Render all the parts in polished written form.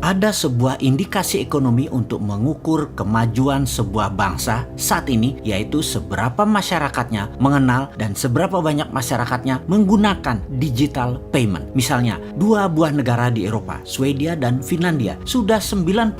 Ada sebuah indikasi ekonomi untuk mengukur kemajuan sebuah bangsa saat ini, yaitu seberapa masyarakatnya mengenal dan seberapa banyak masyarakatnya menggunakan digital payment. Misalnya, dua buah negara di Eropa, Swedia dan Finlandia, sudah 90%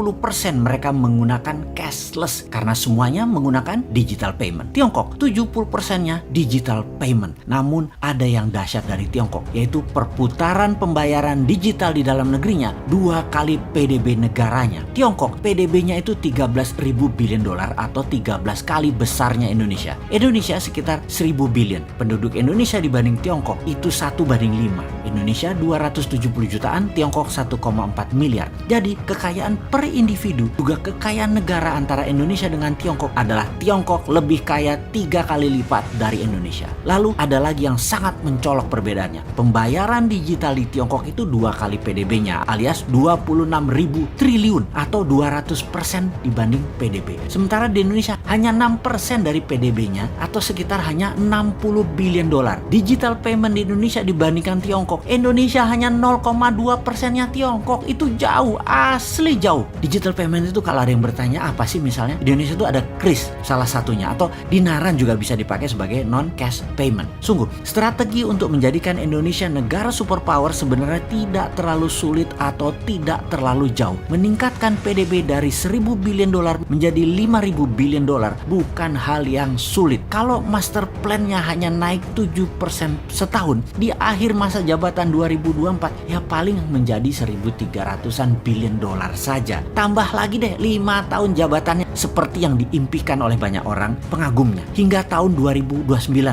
mereka menggunakan cashless karena semuanya menggunakan digital payment. Tiongkok, 70%-nya digital payment. Namun ada yang dahsyat dari Tiongkok, yaitu perputaran pembayaran digital di dalam negerinya 2 kali PDB negaranya. Tiongkok, PDB-nya itu 13.000 billion dolar atau 13 kali besarnya Indonesia. Indonesia sekitar 1.000 billion. Penduduk Indonesia dibanding Tiongkok itu 1:5. Indonesia 270 jutaan, Tiongkok 1,4 miliar. Jadi kekayaan per individu juga kekayaan negara antara Indonesia dengan Tiongkok adalah Tiongkok lebih kaya 3 kali lipat dari Indonesia. Lalu ada lagi yang sangat mencolok perbedaannya. Pembayaran digital di Tiongkok itu 2 kali PDB-nya alias 26.000 triliun atau 200% dibanding PDB. Sementara di Indonesia hanya 6% dari PDB-nya atau sekitar hanya 60 billion dolar. Digital payment di Indonesia dibandingkan Tiongkok, Indonesia hanya 0,2%-nya Tiongkok. Itu jauh, asli jauh. Digital payment itu kalau ada yang bertanya apa sih, misalnya di Indonesia itu ada kris salah satunya, atau dinaran juga bisa dipakai sebagai non-cash payment. Sungguh, strategi untuk menjadikan Indonesia negara superpower sebenarnya tidak terlalu sulit atau tidak terlalu jauh. Meningkatkan PDB dari 1.000 billion dolar menjadi 5.000 billion dolar bukan hal yang sulit. Kalau master plan-nya hanya naik 7% setahun, di akhir masa jabatan 2024 ya paling menjadi 1.300-an billion dolar saja. Tambah lagi deh 5 tahun jabatannya seperti yang diimpikan oleh banyak orang pengagumnya. Hingga tahun 2029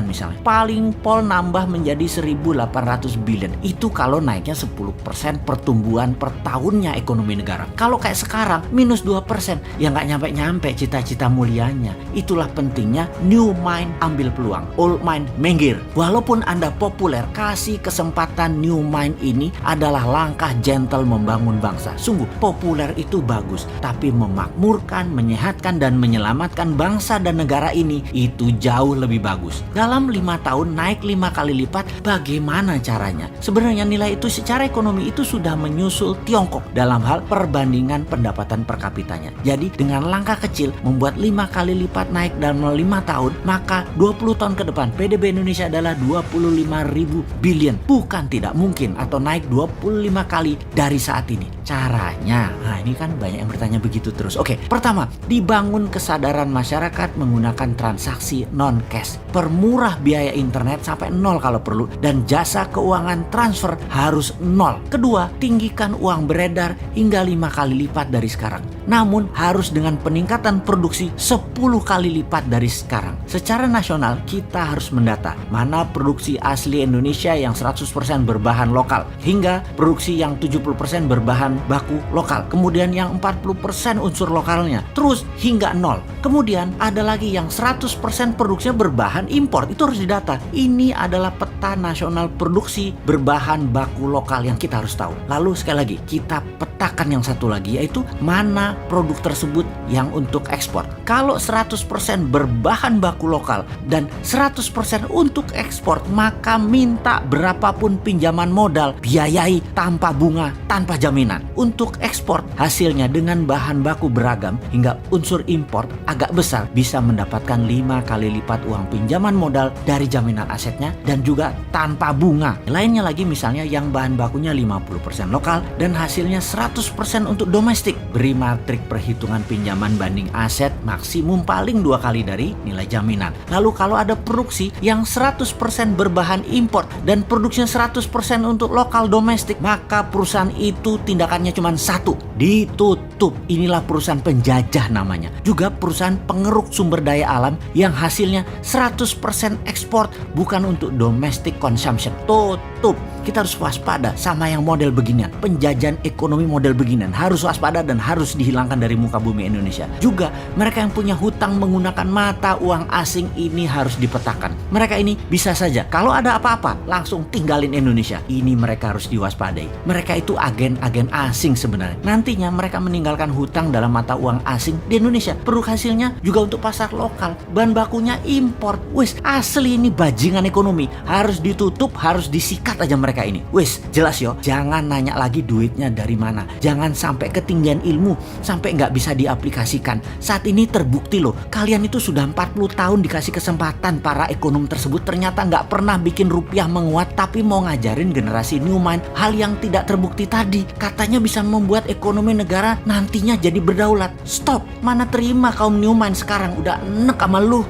misalnya, paling pol nambah menjadi 1.800 billion. Itu kalau naiknya 10% pertumbuhan per tahunnya ekonomi negara. Kalau kayak sekarang minus 2%, ya nggak nyampe-nyampe cita-cita mulianya. Itulah pentingnya new mind ambil peluang, old mind minggir. Walaupun Anda populer, kasih kesempatan new mind ini adalah langkah gentle membangun bangsa. Sungguh, populer itu bagus, tapi memakmurkan, menyehatkan, dan menyelamatkan bangsa dan negara ini itu jauh lebih bagus. Dalam 5 tahun naik 5 kali lipat, bagaimana caranya? Sebenarnya nilai itu secara ekonomi itu sudah menyusul Tiongkok dalam hal perbandingan pendapatan per kapitanya. Jadi dengan langkah kecil membuat 5 kali lipat naik dalam 5 tahun, maka 20 tahun ke depan PDB Indonesia adalah 25.000 billion. Bukan tidak mungkin atau naik 25 kali dari saat ini. Caranya, nah ini kan banyak yang bertanya begitu terus. Oke, pertama, dibangun kesadaran masyarakat menggunakan transaksi non-cash. Permurah biaya internet sampai 0 kalau perlu, dan jasa keuangan transfer harus 0. Kedua, tinggikan uang beredar hingga 5 kali lipat dari sekarang. Namun harus dengan peningkatan produksi 10 kali lipat dari sekarang. Secara nasional kita harus mendata mana produksi asli Indonesia yang 100% berbahan lokal hingga produksi yang 70% berbahan baku lokal. Kemudian yang 40% unsur lokalnya. Terus hingga 0. Kemudian ada lagi yang 100% produksinya berbahan impor. Itu harus didata. Ini adalah peta nasional produksi berbahan baku lokal yang kita harus tahu. Lalu sekali lagi kita petakan yang satu lagi, yaitu mana produk tersebut yang untuk ekspor. Kalau 100% berbahan baku lokal dan 100% untuk ekspor, maka minta berapapun pinjaman modal, biayai tanpa bunga, tanpa jaminan. Untuk ekspor, hasilnya dengan bahan baku beragam hingga unsur impor agak besar bisa mendapatkan 5 kali lipat uang pinjaman modal dari jaminan asetnya dan juga tanpa bunga. Lainnya lagi misalnya yang bahan bakunya 50% lokal dan hasilnya 100% untuk domestik. Beri matrik perhitungan pinjaman banding aset maksimum paling 2 kali dari nilai jaminan. Lalu kalau ada produksi yang 100% berbahan impor dan produksinya 100% untuk lokal domestik, maka perusahaan itu tindakannya cuma satu, ditutup. Inilah perusahaan penjajah namanya. Juga perusahaan pengeruk sumber daya alam yang hasilnya 100% ekspor bukan untuk domestic consumption. Tutup. Kita harus waspada sama yang model beginian. Penjajahan ekonomi model beginian harus waspada dan harus dihilangkan dari muka bumi Indonesia. Juga mereka yang punya hutang menggunakan mata uang asing ini harus dipetakan. Mereka ini bisa saja kalau ada apa-apa langsung tinggalin Indonesia. Ini mereka harus diwaspadai. Mereka itu agen-agen asing sebenarnya. Nantinya mereka meninggal menanggalkan hutang dalam mata uang asing di Indonesia. Produk hasilnya juga untuk pasar lokal. Bahan bakunya impor. Wis, asli ini bajingan ekonomi. Harus ditutup, harus disikat aja mereka ini. Wis, jelas yo. Jangan nanya lagi duitnya dari mana. Jangan sampai ketinggian ilmu, sampai nggak bisa diaplikasikan. Saat ini terbukti loh, kalian itu sudah 40 tahun dikasih kesempatan para ekonom tersebut, ternyata nggak pernah bikin rupiah menguat, tapi mau ngajarin generasi Newman hal yang tidak terbukti tadi. Katanya bisa membuat ekonomi negara nantinya jadi berdaulat. Stop, mana terima kaum Newman sekarang udah enek sama lu.